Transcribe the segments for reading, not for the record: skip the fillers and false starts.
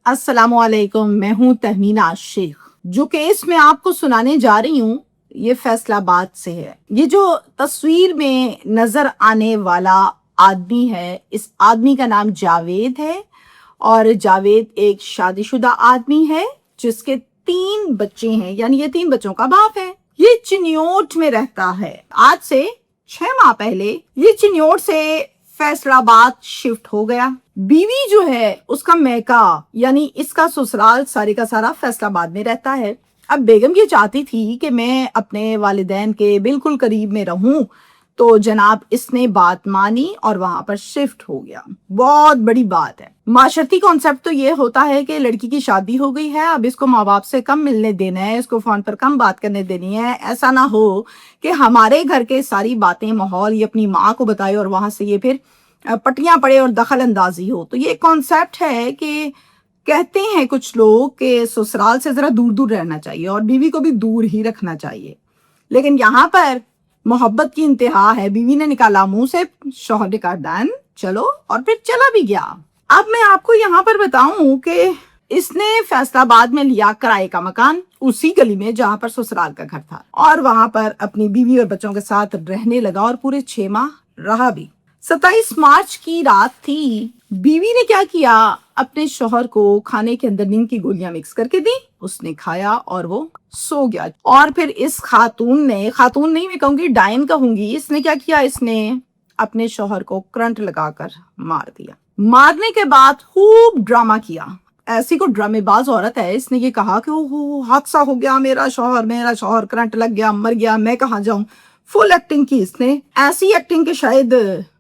अस्सलाम वालेकुम। मैं हूँ तहमीना शेख। जो केस मैं आपको सुनाने जा रही हूँ ये फैसलाबाद से है। ये जो तस्वीर में नजर आने वाला आदमी है, इस आदमी का नाम जावेद है और जावेद एक शादीशुदा आदमी है जिसके 3 बच्चे हैं, यानी ये 3 बच्चों का बाप है। ये चिन्योट में रहता है। आज से 6 माह पहले ये चिन्योट से फैसलाबाद शिफ्ट हो गया। बीवी जो है उसका मैका यानी इसका ससुराल सारे का सारा फैसलाबाद में रहता है। अब बेगम ये चाहती थी कि मैं अपने वालिदैन के बिल्कुल करीब में रहूं, तो जनाब इसने बात मानी और वहां पर शिफ्ट हो गया। बहुत बड़ी बात है। माशरती कॉन्सेप्ट तो ये होता है कि लड़की की शादी हो गई है, अब इसको माँ बाप से कम मिलने देना है, इसको फोन पर कम बात करने देनी है। ऐसा ना हो कि हमारे घर के सारी बातें माहौल ये अपनी माँ को बताए और वहां से ये फिर पटियां पड़े और दखल अंदाजी हो। तो ये कॉन्सेप्ट है कि कहते हैं कुछ लोग कि ससुराल से जरा दूर दूर रहना चाहिए और बीवी को भी दूर ही रखना चाहिए, लेकिन यहाँ पर मोहब्बत की इंतहा है। बीवी ने निकाला मुंह से, शौहर ने कहा डन चलो, और फिर चला भी गया। अब मैं आपको यहाँ पर बताऊं कि इसने फैसलाबाद में लिया किराए का मकान उसी गली में जहां पर ससुराल का घर था, और वहां पर अपनी बीवी और बच्चों के साथ रहने लगा और पूरे 6 माह रहा भी। 27 मार्च की रात थी। बीवी ने क्या किया, अपने शौहर को खाने के अंदर नींद की गोलियां मिक्स करके दी, उसने खाया और वो सो गया। और फिर इस खातून नहीं मैं कहूंगी डायन कहूंगी, इसने क्या किया, इसने अपने शौहर को करंट लगाकर मार दिया। मारने के बाद खूब ड्रामा किया। ऐसी को ड्रामेबाज औरत है। इसने ये कहा कि ओहो हादसा हो गया, मेरा शौहर करंट लग गया, मर गया, मैं कहाँ जाऊं। फुल एक्टिंग की इसने, ऐसी एक्टिंग के शायद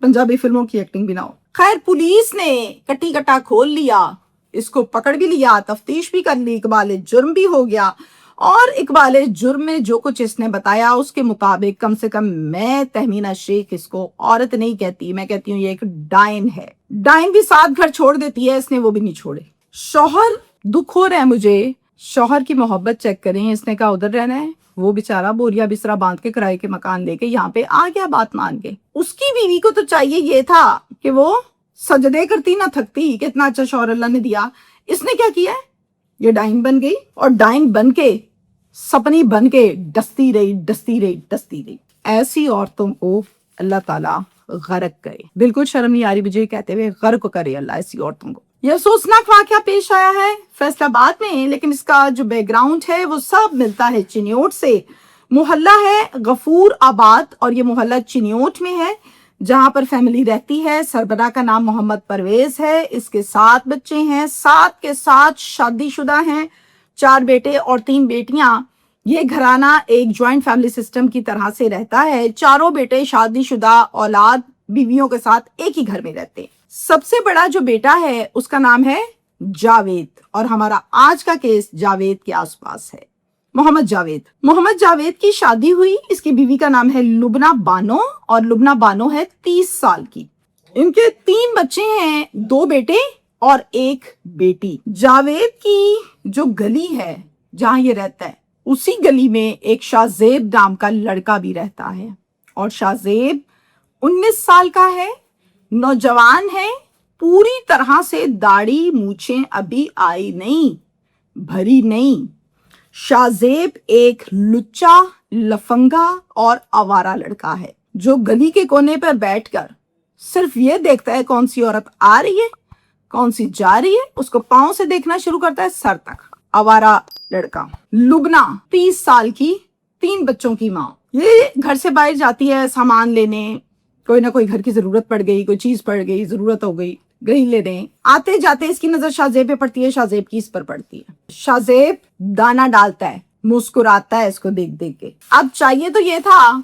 पंजाबी फिल्मों की एक्टिंग भी ना हो। खैर पुलिस ने कटी कटा खोल लिया, इसको पकड़ भी लिया, तफ्तीश भी कर ली, इकबाल जुर्म भी हो गया। और इकबाल जुर्म में जो कुछ इसने बताया उसके मुताबिक कम से कम मैं तहमीना शेख इसको औरत नहीं कहती, मैं कहती हूँ ये एक डायन है। डायन भी साथ घर छोड़ देती है, इसने वो भी नहीं छोड़े। शौहर, दुख हो रहा है मुझे, शौहर की मोहब्बत चेक करें। इसने कहा उधर रहना है, वो बेचारा बोरिया बिस्तरा बांध के किराए के मकान लेके यहाँ पे आ गया बात मान के। उसकी बीवी को तो चाहिए ये था कि वो सजदे करती ना थकती, कितना अच्छा शौहर अल्लाह ने दिया। इसने क्या किया, ये डाइन बन गई और डाइन बन के सपनी बन के डसती रही। ऐसी औरतों को अल्लाह ताला गरक करे। बिल्कुल शर्म नहीं आ रही मुझे कहते हुए, गर्क करे अल्लाह ऐसी औरतों को। यह अफसोसनाक वाकया पेश आया है फैसलाबाद में, लेकिन इसका जो बैकग्राउंड है वो सब मिलता है चिन्योट से। मोहल्ला है गफूर आबाद और ये मोहल्ला चिन्योट में है जहां पर फैमिली रहती है। सरबरा का नाम मोहम्मद परवेज है, इसके 7 बच्चे हैं, 7 के 7 शादीशुदा हैं, 4 बेटे और 3 बेटियां। ये घराना एक ज्वाइंट फैमिली सिस्टम की तरह से रहता है। चारों बेटे शादीशुदा औलाद बीवियों के साथ एक ही घर में रहते हैं। सबसे बड़ा जो बेटा है उसका नाम है जावेद, और हमारा आज का केस जावेद के आसपास है। मोहम्मद जावेद की शादी हुई, इसकी बीवी का नाम है लुबना बानो और लुबना बानो है 30 साल की। इनके 3 बच्चे हैं, 2 बेटे और 1 बेटी। जावेद की जो गली है जहां ये रहता है उसी गली में एक शाहजेब नाम का लड़का भी रहता है, और शाहजेब 19 साल का है, नौजवान है, पूरी तरह से दाढ़ी मूछें अभी आई नहीं, भरी नहीं। शाहजेब एक लुच्चा, लफंगा और आवारा लड़का है जो गली के कोने पर बैठकर सिर्फ ये देखता है कौन सी औरत आ रही है, कौन सी जा रही है, उसको पांव से देखना शुरू करता है सर तक। आवारा लड़का। लुबना 30 साल की, 3 बच्चों की माँ, ये घर से बाहर जाती है सामान लेने, कोई ना कोई घर की जरूरत पड़ गई, कोई चीज पड़ गई, जरूरत हो गई, गई लेने। आते जाते इसकी नजर शाहजेब पे पड़ती है, शाहजेब की इस पर पड़ती है। शाहजेब दाना डालता है, मुस्कुराता है इसको देख देख के। अब चाहिए तो ये था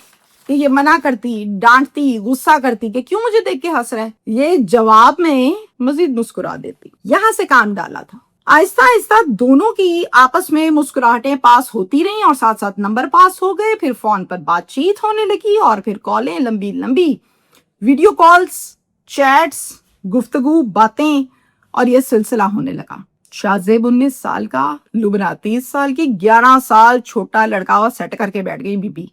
कि ये मना करती, डांटती, गुस्सा करती कि क्यों मुझे देख के हंस रहा है, ये जवाब में मजीद मुस्कुरा देती। यहां से काम डाला था। आहिस्ता आहिस्ता दोनों की आपस में मुस्कुराहटें पास होती रही और साथ साथ नंबर पास हो गए। फिर फोन पर बातचीत होने लगी और फिर कॉलें, लंबी लंबी वीडियो कॉल्स, चैट्स, गुफ्तगू, बातें, और ये सिलसिला होने लगा। शाहजेब 19 साल का, लुबना 30 साल की, 11 साल छोटा लड़का और सेट करके बैठ गई बीबी।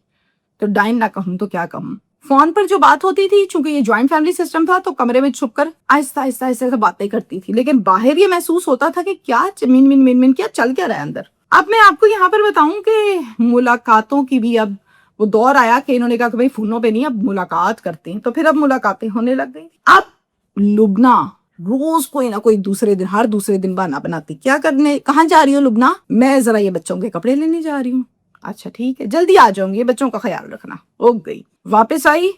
तो डाइन ना कहूं तो क्या कहूं। فون پر جو بات ہوتی تھی، چونکہ یہ جوائنٹ فیملی سسٹم تھا تو کمرے میں چھپ کر آہستہ آہستہ آہستہ باتیں کرتی تھی، لیکن باہر یہ محسوس ہوتا تھا کہ کیا من کیا چل کیا رہا ہے اندر۔ اب میں آپ کو یہاں پر بتاؤں کہ ملاقاتوں کی بھی اب وہ دور آیا کہ انہوں نے کہا کہ بھائی فونوں پہ نہیں، اب ملاقات کرتے ہیں، تو پھر اب ملاقاتیں ہونے لگ گئی۔ اب لبنہ روز کوئی نہ کوئی ہر دوسرے دن بہانہ بناتی، کیا کرنے، کہاں جا رہی ہو لبنہ؟ میں ذرا یہ بچوں کے کپڑے لینے جا رہی ہوں۔ اچھا ٹھیک ہے، جلدی آ جاؤں گی، بچوں کا خیال رکھنا۔ ہو گئی، واپس آئی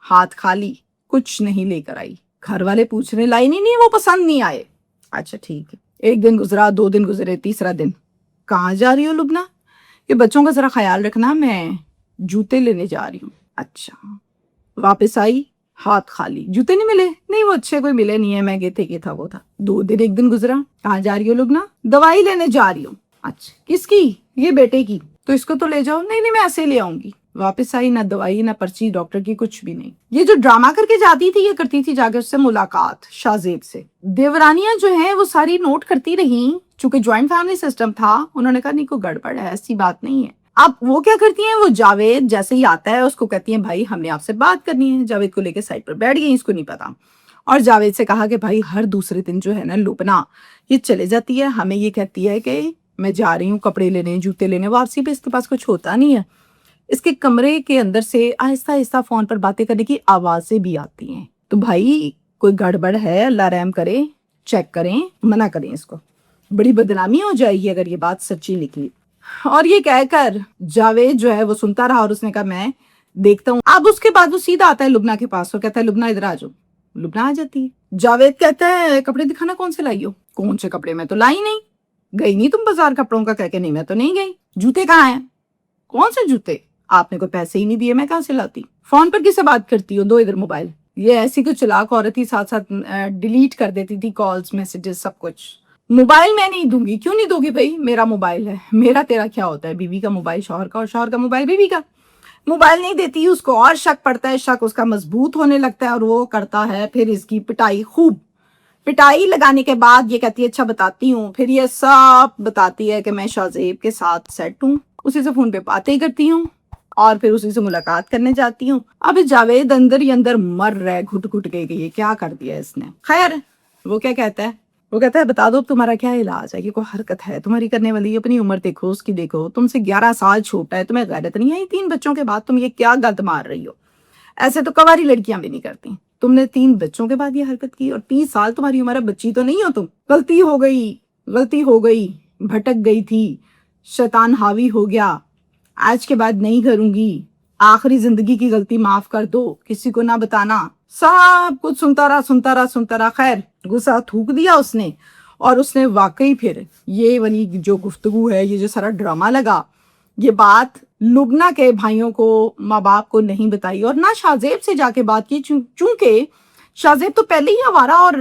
ہاتھ خالی، کچھ نہیں لے کر آئی۔ گھر والے پوچھ رہے لائی نہیں، وہ پسند نہیں آئے۔ اچھا ٹھیک ہے، ایک دن گزرا، 2 دن گزرے، تیسرا دن، کہاں جا رہی ہو لبنہ؟ کہ بچوں کا ذرا خیال رکھنا، میں جوتے لینے جا رہی ہوں۔ اچھا، واپس آئی ہاتھ خالی، جوتے نہیں ملے؟ نہیں، وہ اچھے کوئی ملے نہیں ہے، مہنگے تھے، یہ تھا وہ تھا۔ 2 دن، ایک دن گزرا، کہاں جا رہی ہو لبنہ؟ دوائی لینے جا رہی ہوں۔ اچھا، کس کی؟ یہ بیٹے کی۔ تو اس کو تو لے جاؤ۔ نہیں، میں ایسے لے آؤں گی۔ واپس آئی، نہ دوائی نہ پرچی ڈاکٹر کی، کچھ بھی نہیں۔ یہ جو ڈرامہ کر کے جاتی تھی، یہ کرتی تھی جا کے اس سے ملاقات، شاہ زیب سے۔ دیورانیاں جو ہیں وہ ساری نوٹ کرتی رہیں، چونکہ جوائنٹ فیملی سسٹم تھا، انہوں نے کہا نہیں، کوئی گڑبڑ ہے، ایسی بات نہیں ہے۔ اب وہ کیا کرتی ہیں، وہ جاوید جیسے ہی آتا ہے اس کو کہتی ہیں بھائی ہم نے آپ سے بات کرنی ہے۔ جاوید کو لے کے سائڈ پر بیٹھ گئی، اس کو نہیں پتا، اور جاوید سے کہا کہ بھائی ہر دوسرے دن جو ہے نا لبنہ یہ چلے جاتی ہے، ہمیں یہ کہتی ہے کہ میں جا رہی ہوں کپڑے لینے، جوتے لینے، واپسی پہ اس کے پاس کچھ ہوتا نہیں ہے۔ اس کے کمرے کے اندر سے آہستہ آہستہ فون پر باتیں کرنے کی آوازیں بھی آتی ہیں۔ تو بھائی کوئی گڑبڑ ہے، اللہ رحم کرے، چیک کریں، منع کریں اس کو، بڑی بدنامی ہو جائے گی اگر یہ بات سچی نکلی۔ اور یہ کہہ کر جاوید جو ہے وہ سنتا رہا، اور اس نے کہا میں دیکھتا ہوں۔ اب اس کے بعد وہ سیدھا آتا ہے لبنہ کے پاس اور کہتا ہے لبنہ ادھر آ جاؤ۔ لبنہ آ جاتی ہے۔ جاوید کہتا ہے کپڑے دکھانا، کون سے لائی ہو؟ کون سے کپڑے؟ میں تو لائی نہیں۔ گئی نہیں تم بازار کپڑوں کا؟ کہہ کے نہیں، میں تو نہیں گئی۔ جوتے کہاں ہیں؟ کون سے جوتے؟ آپ نے کوئی پیسے ہی نہیں دیے، میں کہاں سے لاتی؟ فون پر کس سے بات کرتی ہو؟ دو ادھر موبائل۔ یہ ایسی کوئی چلاک عورت ہی، ساتھ ساتھ ڈیلیٹ کر دیتی تھی کالز، میسیجز، سب کچھ۔ موبائل میں نہیں دوں گی۔ کیوں نہیں دو گی بھائی؟ میرا موبائل ہے، میرا تیرا کیا ہوتا ہے؟ بیوی کا موبائل شوہر کا، اور شوہر کا موبائل بیوی کا۔ موبائل نہیں دیتی، اس کو اور شک پڑتا ہے، شک اس کا مضبوط ہونے لگتا ہے، اور وہ کرتا ہے پھر اس کی پٹائی، خوب پٹائی لگانے کے بعد یہ کہتی ہے اچھا بتاتی ہوں۔ پھر یہ سب بتاتی ہے کہ میں شاہ زیب کے ساتھ سیٹ ہوں، اسی سے فون پہ باتیں کرتی ہوں، اور پھر اسی سے ملاقات کرنے جاتی ہوں۔ اب جاوید اندر ہی اندر مر رہے گھٹ گھٹ کے کہ یہ کیا کر دیا اس نے۔ خیر، وہ کیا کہتا ہے؟ وہ کہتا ہے بتا دو تمہارا کیا علاج ہے، یہ کوئی حرکت ہے تمہاری کرنے والی؟ اپنی عمر دیکھو، اس کی دیکھو، تم سے 11 سال چھوٹا ہے، تمہیں غیرت نہیں آئی؟ 3 بچوں کے بعد تم یہ کیا گند مار رہی ہو؟ ایسے تو کواری لڑکیاں بھی نہیں کرتی۔ تم نے 3 بچوں کے بعد یہ حرکت کی، اور 30 سال تمہاری عمر ہے، بچی تو نہیں ہو تم۔ غلطی ہو گئی، بھٹک گئی تھی، شیطان حاوی ہو گیا، آج کے بعد نہیں کروں گی، آخری زندگی کی غلطی معاف کر دو، کسی کو نہ بتانا۔ سب کچھ سنتا رہا۔ خیر، غصہ تھوک دیا اس نے، اور اس نے واقعی پھر یہ والی جو گفتگو ہے، یہ جو سارا ڈرامہ لگا، یہ بات لبنہ کے بھائیوں کو، ماں باپ کو نہیں بتائی، اور نہ شاہ زیب سے جا کے بات کی، چونکہ شاہ زیب تو پہلے ہی آوارہ اور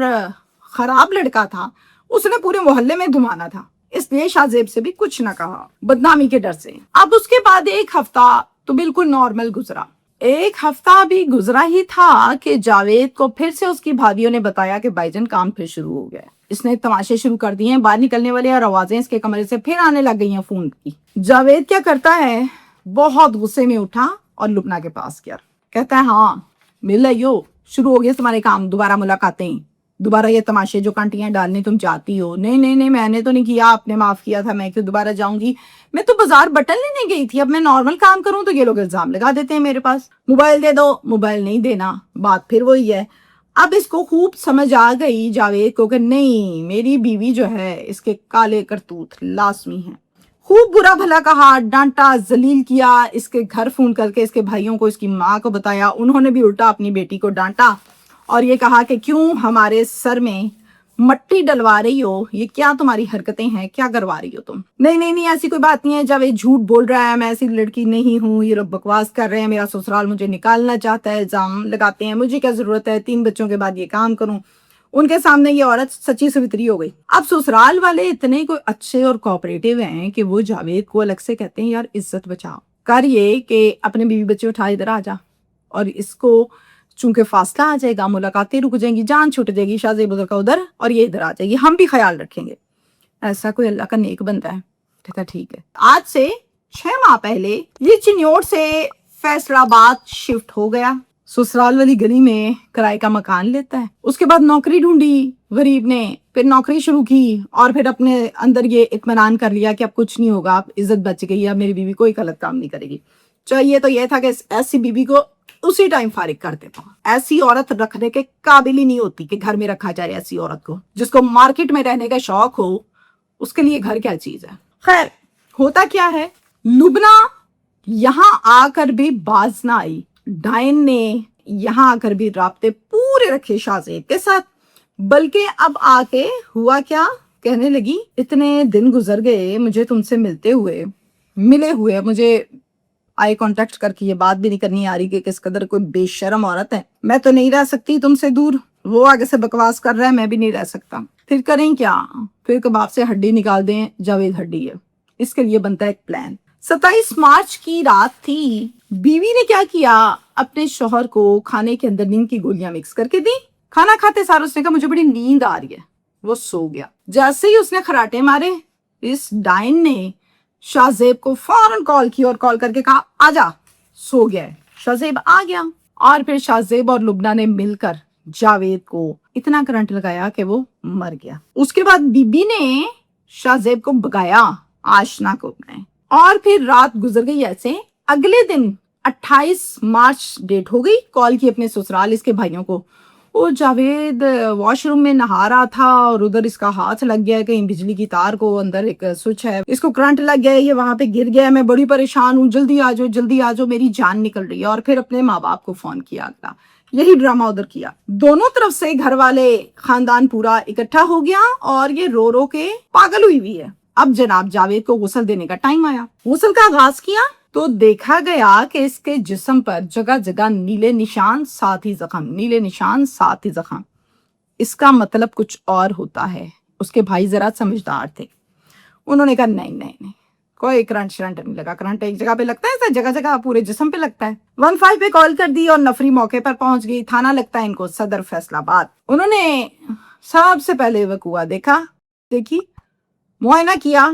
خراب لڑکا تھا، اس نے پورے محلے میں گھمانا تھا، اس لیے شاہ زیب سے بھی کچھ نہ کہا، بدنامی کے ڈر سے۔ اب اس کے بعد 1 ہفتہ تو بالکل نارمل گزرا۔ 1 ہفتہ بھی گزرا ہی تھا کہ جاوید کو پھر سے اس کی بھابھیوں نے بتایا کہ بھائی جان کام پھر شروع ہو گیا ہے، اس نے تماشے شروع کر دیے ہیں، باہر نکلنے والے اور آوازیں اس کے کمرے سے پھر آنے لگ گئی ہیں فون کی۔ جاوید کیا کرتا ہے، بہت غصے میں اٹھا اور لبنہ کے پاس گیا، کہتا ہے ہاں مل آئیو، شروع ہو گیا تمہارے کام، دوبارہ ملاقاتیں، دوبارہ یہ تماشے جو کانٹیاں ڈالنے تم چاہتی ہو۔ نہیں، میں نے تو نہیں کیا، آپ نے معاف کیا تھا، میں کیوں دوبارہ جاؤں گی؟ میں تو بازار بٹن لینے گئی تھی، اب میں نارمل کام کروں تو یہ لوگ الزام لگا دیتے ہیں میرے پاس، موبائل دے دو، موبائل نہیں دینا، بات پھر وہی ہے۔ اب اس کو خوب سمجھ آ گئی جاوید کو کہ نہیں، میری بیوی جو ہے اس کے کالے کرتوت لازمی ہیں۔ خوب برا بھلا کہا، ڈانٹا، ذلیل کیا، اس کے گھر فون کر کے اس کے بھائیوں کو، اس کی ماں کو بتایا، انہوں نے بھی الٹا اپنی بیٹی کو ڈانٹا، اور یہ کہا کہ کیوں ہمارے سر میں مٹی ڈلوا رہی ہو، یہ کیا تمہاری حرکتیں ہیں، کیا کروا رہی ہو تم؟ نہیں، ایسی کوئی بات نہیں ہے، جاوید جھوٹ بول رہا ہے، میں ایسی لڑکی نہیں ہوں، یہ لوگ بکواس کر رہے ہیں، میرا سسرال مجھے نکالنا چاہتا ہے، الزام لگاتے ہیں، مجھے کیا ضرورت ہے 3 بچوں کے بعد یہ کام کروں؟ ان کے سامنے یہ عورت سچی سوتری ہو گئی۔ اب سسرال والے اتنے کوئی اچھے اور کوآپریٹو ہیں کہ وہ جاوید کو الگ سے کہتے ہیں یار عزت بچاؤ، کر یہ کہ اپنے بیوی بچے اٹھا ادھر آ جا، اور اس کو چونکہ فاصلہ آ جائے گا، ملاقاتیں رک جائیں گی، جان چھوٹ جائے گی، شاہ زیب ادھر کا ادھر اور یہ ادھر آ جائے گی، ہم بھی خیال رکھیں گے۔ ایسا کوئی اللہ کا نیک بندہ ہے؟ کہتا ٹھیک ہے۔ آج سے 6 ماہ پہلے یہ چنیوٹ سے फैसला आबाद शिफ्ट हो गया, ससुराल वाली गली में किराए का मकान लेता है। उसके बाद नौकरी ढूंढी गरीब ने, फिर नौकरी शुरू की और फिर अपने अंदर ये इत्मीनान कर लिया कि अब कुछ नहीं होगा, अब इज्जत बच गई, अब मेरी बीवी कोई गलत काम नहीं करेगी। चाहिए तो ये था कि ऐसी बीवी को उसी टाइम फारिग कर देता। ऐसी औरत रखने के काबिल ही नहीं होती कि घर में रखा जाए ऐसी औरत को। जिसको मार्केट में रहने का शौक हो उसके लिए घर क्या चीज है। खैर, होता क्या है, लुबना यहाँ आकर भी बाज ना आई। डायन ने यहाँ आकर भी राब्ते पूरे रखे शाहजेब के साथ। बल्कि अब आके हुआ क्या, कहने लगी इतने दिन गुजर गए मुझे तुमसे मिले हुए मुझे आई कांटेक्ट करके ये बात भी नहीं करनी आ रही कि किस कदर कोई बेशरम औरत है। मैं तो नहीं रह सकती तुमसे दूर, वो आगे से बकवास कर रहा है, मैं भी नहीं रह सकता। फिर करें क्या, फिर कबाब से हड्डी निकाल दें, जावेद हड्डी है। इसके लिए बनता है एक प्लान। 27 मार्च की रात थी। बीवी ने क्या किया, अपने शौहर को खाने के अंदर नींद की गोलियां मिक्स करके दी। खाना खाते सार उसने कहा मुझे बड़ी नींद आ रही है, वो सो गया। जैसे ही उसने खराटे मारे, इस डायन ने शाहजेब को फौरन कॉल की और कॉल करके कहा आजा, सो गया है। शाहजेब आ गया और फिर शाहजेब और लुबना ने मिलकर जावेद को इतना करंट लगाया कि वो मर गया। उसके बाद बीबी ने शाहजेब को भगाया आशना को अपने, और फिर रात गुजर गई ऐसे। अगले दिन 28 मार्च डेट हो गई। कॉल की अपने ससुराल इसके भाइयों को, वो जावेद वॉशरूम में नहा रहा था और उधर इसका हाथ लग गया है कहीं बिजली की तार को, अंदर एक स्विच है, इसको करंट लग गया है, ये वहां पे गिर गया है, मैं बड़ी परेशान हूँ, जल्दी आ जाओ, मेरी जान निकल रही है। और फिर अपने माँ बाप को फोन किया अगला, यही ड्रामा उधर किया। दोनों तरफ से घर वाले खानदान पूरा इकट्ठा हो गया और ये रो रो के पागल हुई है। अब जनाब जावेद को गुस्ल देने का टाइम आया। गुस्ल का आगाज किया तो देखा गया कि इसके जिस्म पर जगह जगह नीले निशान साथ ही जख्म। इसका मतलब कुछ और होता है। उसके भाई जरा समझदार थे, उन्होंने कहा नहीं, कोई करंट नहीं लगा। करंट एक जगह पे लगता है, जगह जगह पूरे जिस्म पे लगता है। 15 पे कॉल कर दी और नफरी मौके पर पहुंच गई। थाना लगता है इनको सदर फैसलाबाद। उन्होंने सबसे पहले वकुआ देखी, मुआयना किया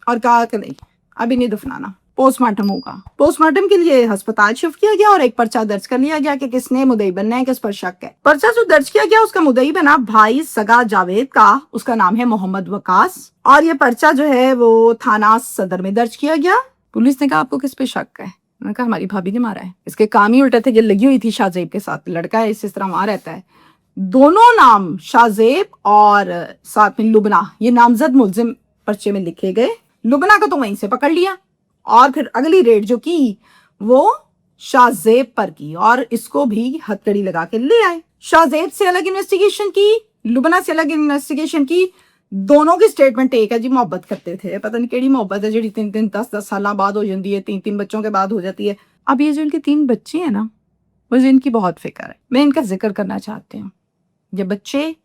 और कहा कि नहीं अभी नहीं दफनाना, पोस्टमार्टम होगा। पोस्टमार्टम के लिए अस्पताल शिफ्ट किया गया और एक पर्चा दर्ज कर लिया गया कि किसने मुद्दई बनना है, किस पर शक है। पर्चा जो दर्ज किया गया उसका मुद्दई बना भाई सगा जावेद का, उसका नाम है मोहम्मद वकास। और ये पर्चा जो है वो थाना सदर में दर्ज किया गया। पुलिस ने कहा आपको किस पे शक है? मैंने कहा हमारी भाभी ने मारा है। इसके काम ही उल्टे थे, ये लगी हुई थी शाहजेब के साथ, लड़का है इस तरह वहां रहता है। दोनों नाम शाहजेब और साथ में लुबना, ये नामजद मुलजिम पर्चे में लिखे गए। लुबना को तो वहीं से पकड़ लिया और फिर अगली रेड जो की वो शाहजेब पर की और इसको भी हथकड़ी लगा के ले आए। शाहजेब से अलग इन्वेस्टिगेशन की, लुबना से अलग इन्वेस्टिगेशन की। दोनों की स्टेटमेंट एक है जी, मोहब्बत करते थे। पता नहीं केड़ी मोहब्बत है जी 3-3 10-10 साल बाद हो जाती है, 3-3 बच्चों के बाद हो जाती है। अब ये जो इनके 3 बच्चे हैं ना, मुझे इनकी बहुत फिक्र है, मैं इनका जिक्र करना चाहती हूँ। ये बच्चे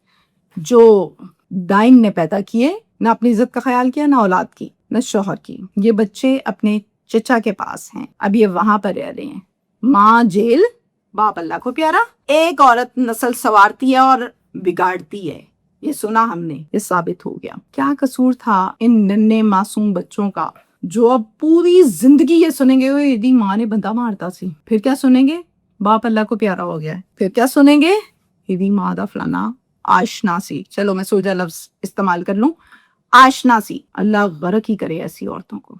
जो डाइन ने पैदा किए, ना अपनी इज्जत का ख्याल किया, ना औलाद की, न शौहर की। ये बच्चे अपने चचा के पास हैं, अब ये वहां पर रह रहे हैं। माँ जेल, बाप अल्लाह को प्यारा। एक औरत नस्ल संवारती है और बिगाड़ती है, ये सुना हमने, ये साबित हो गया। क्या कसूर था इन नन्हे मासूम बच्चों का जो अब पूरी जिंदगी ये सुनेंगे यदि माँ ने बंदा मारता सी। फिर क्या सुनेंगे, बाप अल्लाह को प्यारा हो गया है। फिर क्या सुनेंगे, यदि माँ दा फलाना आशना सी। चलो मैं सोचा लफ्ज इस्तेमाल कर लूं, आशना सी। अल्लाह बरक ही करे ऐसी औरतों को।